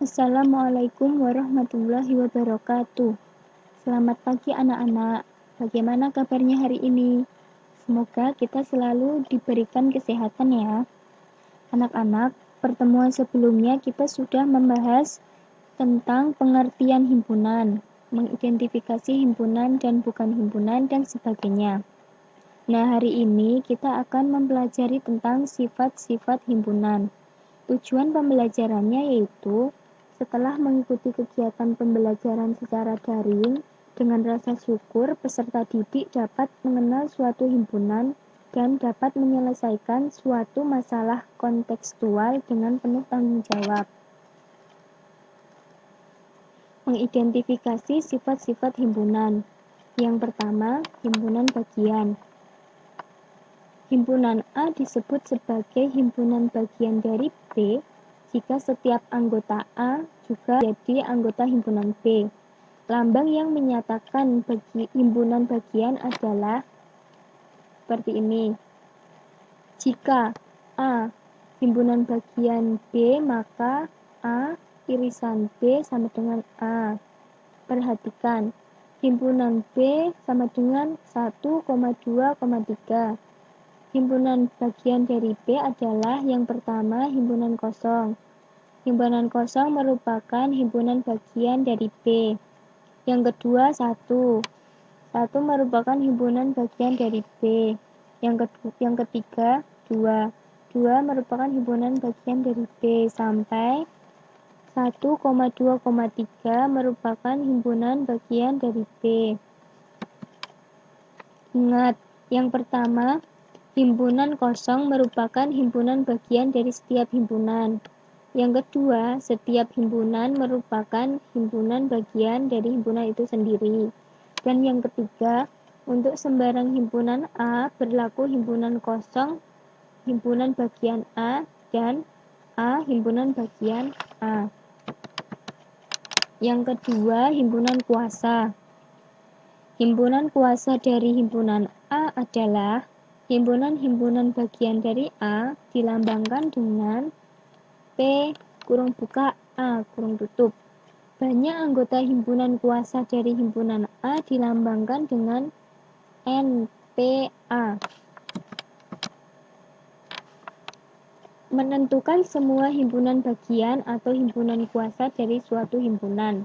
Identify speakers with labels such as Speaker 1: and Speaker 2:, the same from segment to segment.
Speaker 1: Assalamualaikum warahmatullahi wabarakatuh. Selamat pagi anak-anak. Bagaimana kabarnya hari ini? Semoga kita selalu diberikan kesehatan ya. Anak-anak, pertemuan sebelumnya kita sudah membahas tentang pengertian himpunan, mengidentifikasi himpunan dan bukan himpunan dan sebagainya. Nah, hari ini kita akan mempelajari tentang sifat-sifat himpunan. Tujuan pembelajarannya yaitu setelah mengikuti kegiatan pembelajaran secara daring, dengan rasa syukur peserta didik dapat mengenal suatu himpunan dan dapat menyelesaikan suatu masalah kontekstual dengan penuh tanggung jawab. Mengidentifikasi sifat-sifat himpunan. Yang pertama, himpunan bagian. Himpunan A disebut sebagai himpunan bagian dari B jika setiap anggota A juga jadi anggota himpunan B. Lambang yang menyatakan himpunan bagian adalah seperti ini. Jika A himpunan bagian B, maka A irisan B sama dengan A. Perhatikan, himpunan B sama dengan 1,2,3. Himpunan bagian dari B adalah yang pertama himpunan kosong. Himpunan kosong merupakan himpunan bagian dari B. Yang kedua 1. 1 merupakan himpunan bagian dari B. Yang ketiga 2. 2 merupakan himpunan bagian dari B sampai 1,2,3 merupakan himpunan bagian dari B. Ingat, yang pertama himpunan kosong merupakan himpunan bagian dari setiap himpunan. Yang kedua, setiap himpunan merupakan himpunan bagian dari himpunan itu sendiri. Dan yang ketiga, untuk sembarang himpunan A berlaku himpunan kosong, himpunan bagian A, dan A himpunan bagian A. Yang kedua, himpunan kuasa. Himpunan kuasa dari himpunan A adalah himpunan-himpunan bagian dari A dilambangkan dengan P kurung buka A kurung tutup. Banyak anggota himpunan kuasa dari himpunan A dilambangkan dengan NPA. Menentukan semua himpunan bagian atau himpunan kuasa dari suatu himpunan.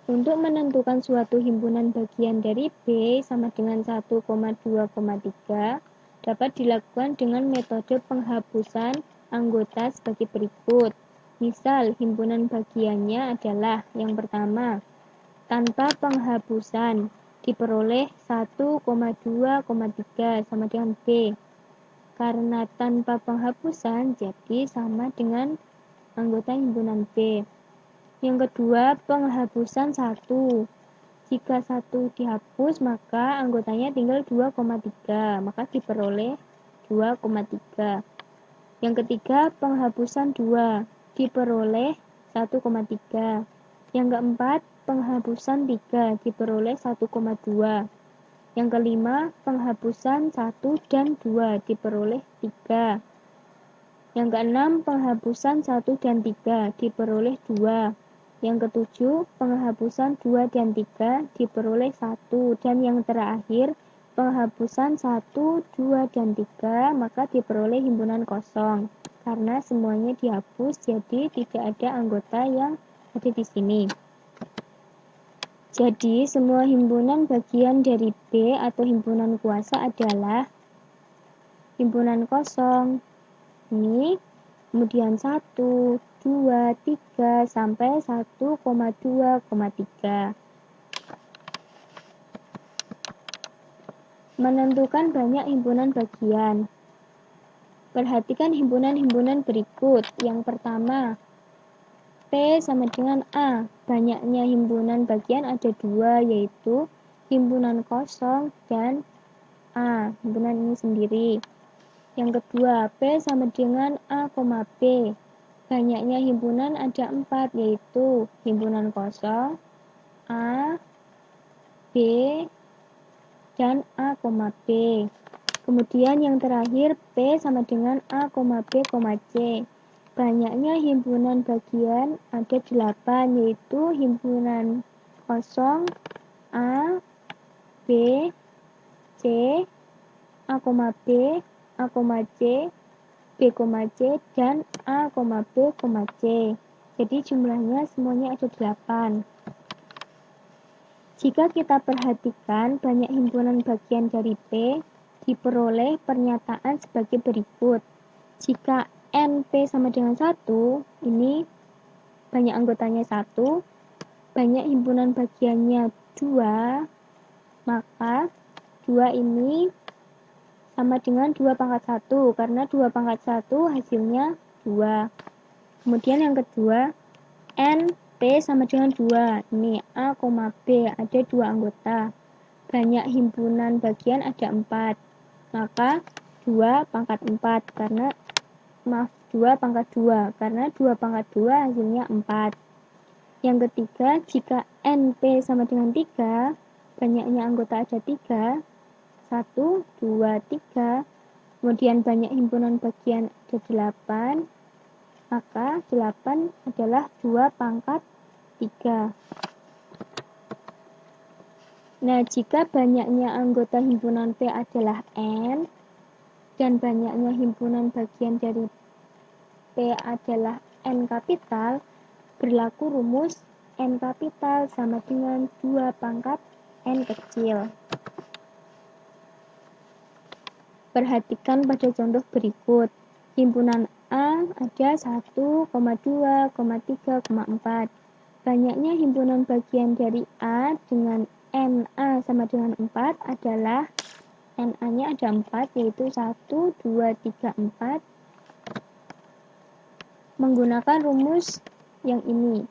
Speaker 1: Untuk menentukan suatu himpunan bagian dari B sama dengan 1,2,3 dapat dilakukan dengan metode penghapusan anggota sebagai berikut. Misal, himpunan bagiannya adalah yang pertama, tanpa penghapusan diperoleh 1,2,3 sama dengan B. Karena tanpa penghapusan, jadi sama dengan anggota himpunan B. Yang kedua, penghapusan 1. Jika 1 dihapus, maka anggotanya tinggal 2,3, maka diperoleh 2,3. Yang ketiga, penghapusan 2, diperoleh 1,3. Yang keempat, penghapusan 3, diperoleh 1,2. Yang kelima, penghapusan 1 dan 2, diperoleh 3. Yang keenam, penghapusan 1 dan 3, diperoleh 2. Yang ketujuh, penghapusan 2 dan 3 diperoleh 1. Dan yang terakhir, penghapusan 1, 2, dan 3 maka diperoleh himpunan kosong. Karena semuanya dihapus, jadi tidak ada anggota yang ada di sini. Jadi, semua himpunan bagian dari B atau himpunan kuasa adalah himpunan kosong. Ini, kemudian 1, 2, 3, sampai 1,2,3. Menentukan banyak himpunan bagian. Perhatikan himpunan-himpunan berikut. Yang pertama, P sama dengan A. Banyaknya himpunan bagian ada 2, yaitu himpunan kosong dan A. Himpunan ini sendiri. Yang kedua, P sama dengan A, B. Banyaknya himpunan ada 4, yaitu himpunan kosong, A, B, dan A, B. Kemudian yang terakhir, P sama dengan A, B, C. banyaknya himpunan bagian ada 8, yaitu himpunan kosong A, B, C, A, B, A, C, B, C, dan A, B, C. Jadi jumlahnya semuanya ada 8. Jika kita perhatikan banyak himpunan bagian dari P, diperoleh pernyataan sebagai berikut. Jika NP sama dengan 1, ini banyak anggotanya 1, banyak himpunan bagiannya 2, maka 2 ini sama dengan 2 pangkat 1, karena 2 pangkat 1 hasilnya 2. Kemudian yang kedua, NP sama dengan 2. Ini A, B, ada 2 anggota. Banyak himpunan bagian ada 4. Maka 2 pangkat 4, karena 2 pangkat 2, karena 2 pangkat 2 hasilnya 4. Yang ketiga, jika NP sama dengan 3, banyaknya anggota ada 3, 1, 2, 3, kemudian banyak himpunan bagian ada 8, maka 8 adalah 2 pangkat 3. Nah, jika banyaknya anggota himpunan P adalah N, dan banyaknya himpunan bagian dari P adalah N kapital, berlaku rumus N kapital sama dengan 2 pangkat N kecil. Perhatikan pada contoh berikut. Himpunan A ada 1, 2, 3, 4. Banyaknya himpunan bagian dari A dengan NA sama dengan 4 adalah NA-nya ada 4, yaitu 1, 2, 3, 4. Menggunakan rumus yang ini.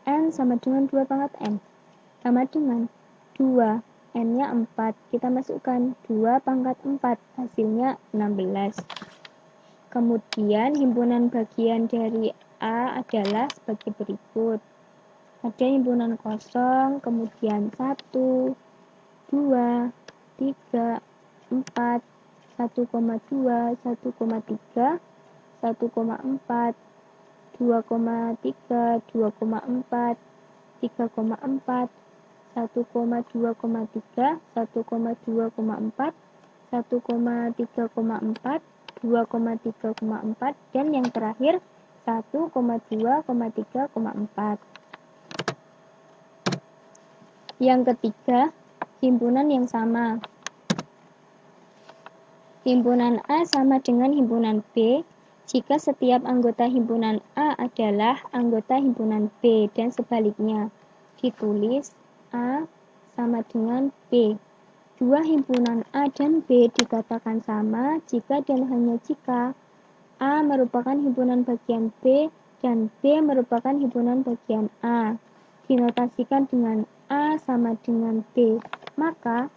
Speaker 1: N sama dengan 2 pangkat N. Sama dengan 2. N-nya 4. Kita masukkan 2 pangkat 4. Hasilnya 16. Kemudian himpunan bagian dari A adalah sebagai berikut. Ada himpunan kosong, kemudian 1, 2, 3, 4, 1,2, 1,3, 1,4, 2,3, 2,4, 3,4, 1,2,3, 1,2,4, 1,3,4, 2,3,4, dan yang terakhir 1,2,3,4. Yang ketiga, himpunan yang sama. Himpunan A sama dengan himpunan B jika setiap anggota himpunan A adalah anggota himpunan B dan sebaliknya. Ditulis A sama dengan B. Dua himpunan A dan B dikatakan sama jika dan hanya jika A merupakan himpunan bagian B dan B merupakan himpunan bagian A. Dinotasikan dengan A sama dengan B. Maka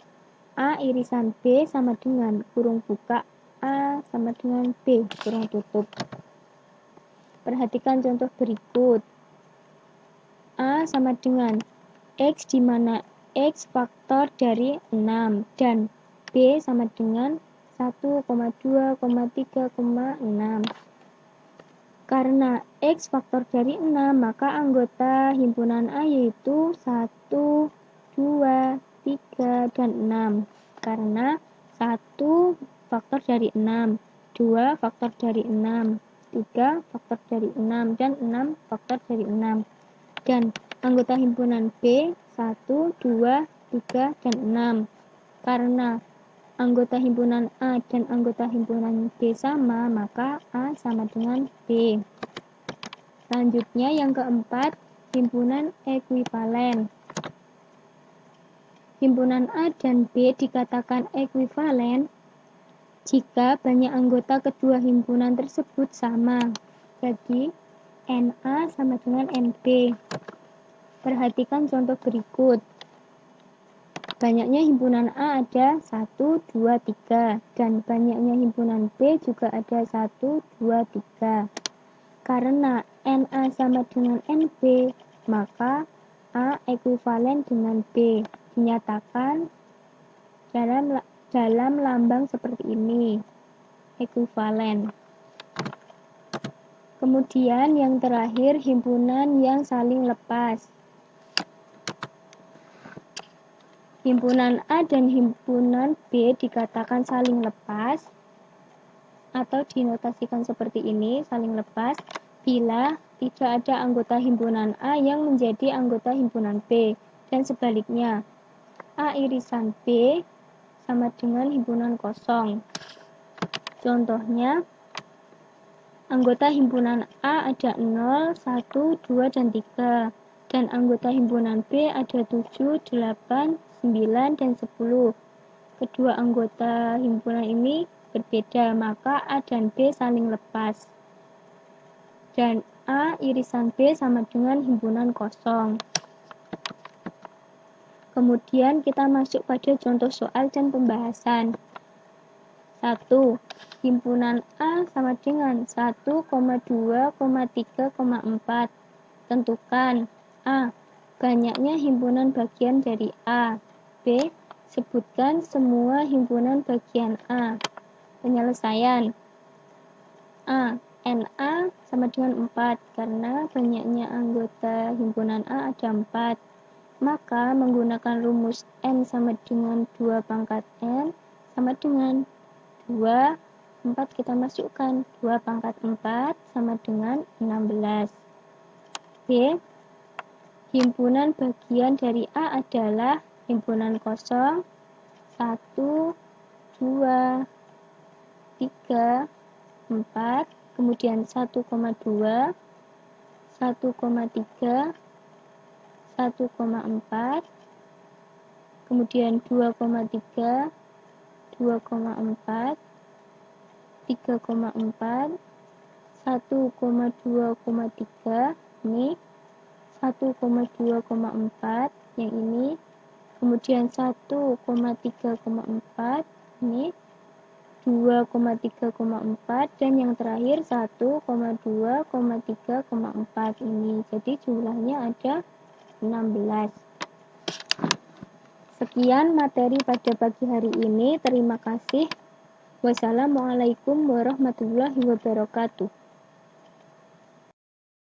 Speaker 1: A irisan B sama dengan kurung buka A sama dengan B kurung tutup. Perhatikan contoh berikut. A sama dengan X di mana X faktor dari 6 dan B sama dengan 1,2,3,6. Karena X faktor dari 6, maka anggota himpunan A yaitu 1, 2, 3, dan 6. Karena 1 faktor dari 6, 2 faktor dari 6, 3 faktor dari 6, dan 6 faktor dari 6. Dan anggota himpunan B 1, 2, 3, dan 6. Karena anggota himpunan A dan anggota himpunan B sama, maka A sama dengan B. Selanjutnya yang keempat, himpunan ekuivalen. Himpunan A dan B dikatakan ekuivalen jika banyak anggota kedua himpunan tersebut sama. Jadi, NA sama dengan NB. Perhatikan contoh berikut. Banyaknya himpunan A ada 1, 2, 3. Dan banyaknya himpunan B juga ada 1, 2, 3. Karena NA sama dengan NB, maka A ekuivalen dengan B. Dinyatakan dalam lambang seperti ini. Ekuivalen. Kemudian yang terakhir, himpunan yang saling lepas. Himpunan A dan himpunan B dikatakan saling lepas atau dinotasikan seperti ini, saling lepas, bila tidak ada anggota himpunan A yang menjadi anggota himpunan B, dan sebaliknya, A irisan B sama dengan himpunan kosong. Contohnya, anggota himpunan A ada 0, 1, 2, dan 3, dan anggota himpunan B ada 7, 8, 9, dan 10. Kedua anggota himpunan ini berbeda, maka A dan B saling lepas. Dan A irisan B sama dengan himpunan kosong. Kemudian kita masuk pada contoh soal dan pembahasan. 1. Himpunan A sama dengan 1, 2, 3, 4. Tentukan A. Banyaknya himpunan bagian dari A. B. Sebutkan semua himpunan bagian A. Penyelesaian A. NA sama dengan 4 karena banyaknya anggota himpunan A ada 4. Maka menggunakan rumus N sama dengan 2 pangkat N sama dengan 2, 4 kita masukkan. 2 pangkat 4 sama dengan 16. B. Himpunan bagian dari A adalah himpunan kosong 1, 2, 3, 4, kemudian 1,2, 1,3, 1,4, kemudian 2,3, 2,4, 3,4, 1,2,3, ini 1,2,4 yang ini, kemudian 1,3,4 ini 2,3,4 dan yang terakhir 1,2,3,4 ini. Jadi jumlahnya ada 16. Sekian materi pada pagi hari ini. Terima kasih. Wassalamualaikum warahmatullahi wabarakatuh.